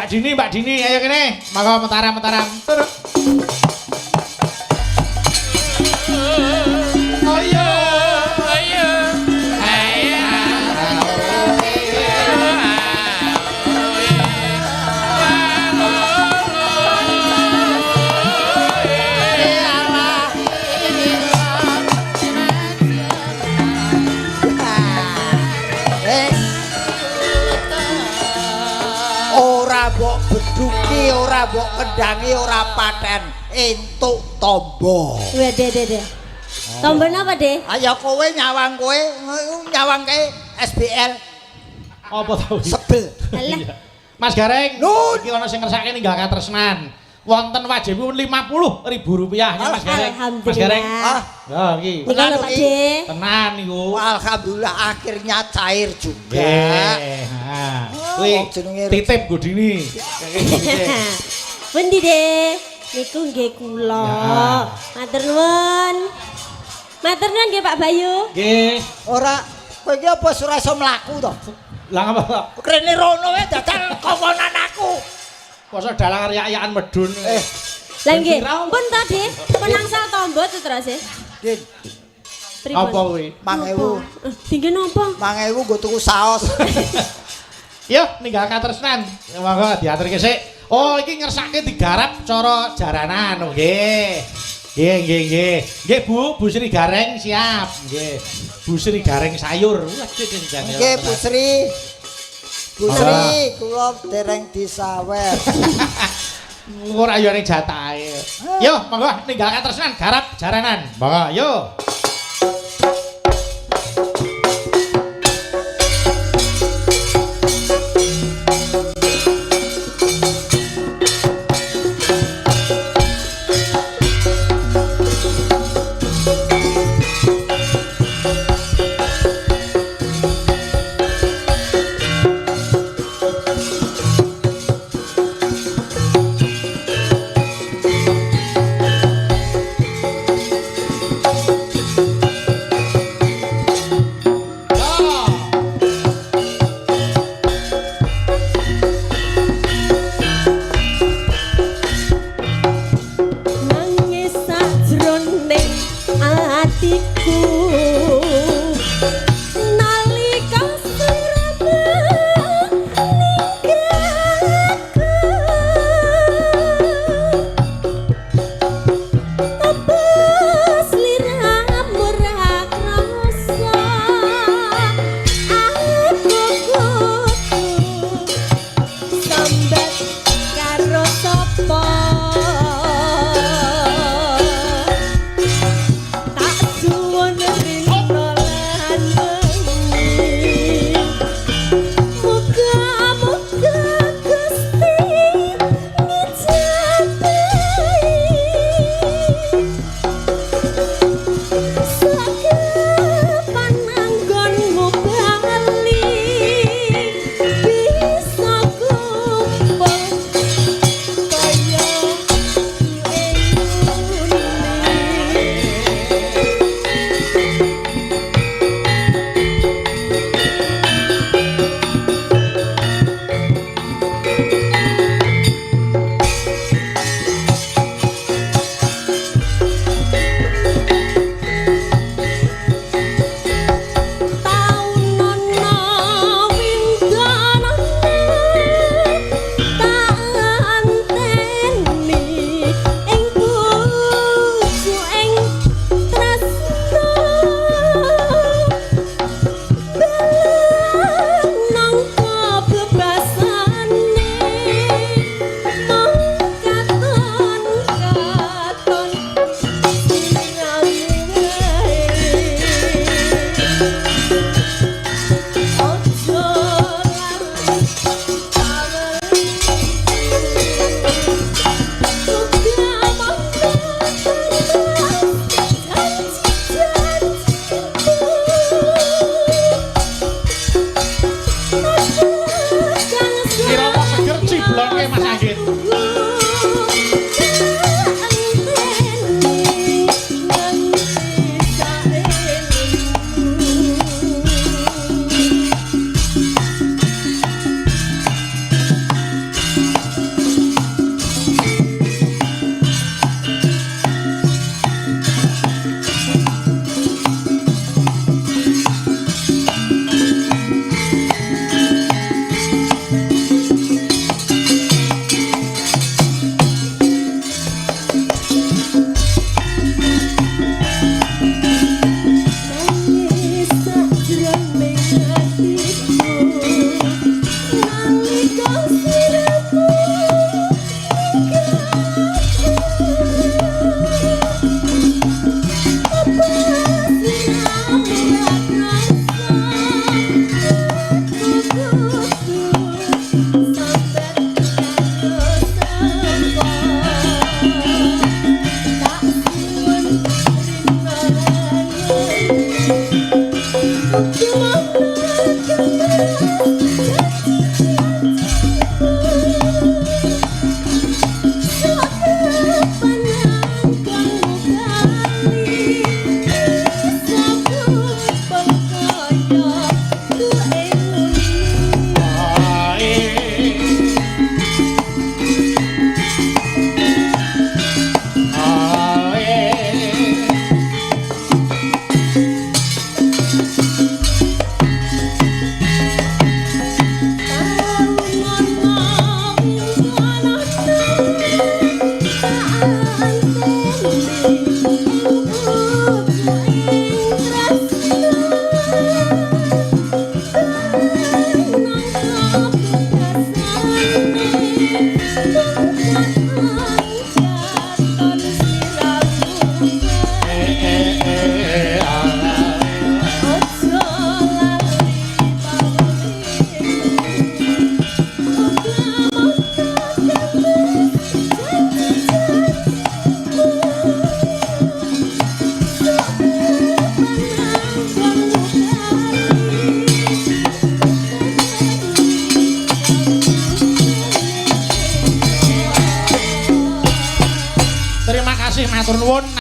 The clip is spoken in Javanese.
Mbak Dini, ayo kene. Monggo mentaram. Beduki ora mbok kendangi ora paten entuk tombo. Weh, De. Tombo napa, De? Ayo kowe nyawangke SBL. Apa tau? Sebel. Alah. Mas Gareng, Nun. iki ana sing ngersake ninggal katresnan. Wonten wajibipun Rp50.000 ya Mas Gareng. Mas Gareng. Alhamdulillah. Ya iki. Tenan Pak De. Tenan niku. Alhamdulillah akhirnya cair juga. Nggih. Ha. Kuwi titip Godini. Pundi, De? Niku nggih kula. Matur nuwun. Matur nuwun nggih Pak Bayu. Nggih. Ora kowe iki apa ora iso mlaku to? Lah ngapa? Krene rono wae dadal kokonan aku. Poso dalang riyak-riyakan medun. Lah nggih, pun to, De. Penangsal tombo terus e. Din, Apa kuwi? 5.000. Tinggi napa? 5.000 nggo tuku saos. Yo ninggal katresnan. Monggo diaturke sik. Oh, iki ngersake digarap cara jaranan. Oh, nggih. Nggih, Bu Sri Gareng siap. Nggih. Bu Sri Gareng sayur. Nggih, Bu Sri. Bu Sri, kula dereng disawer. Ora yo ning jatahe. Yo, monggo ninggal katresnan garap jaranan. Monggo, yo. kasih matur nuwun.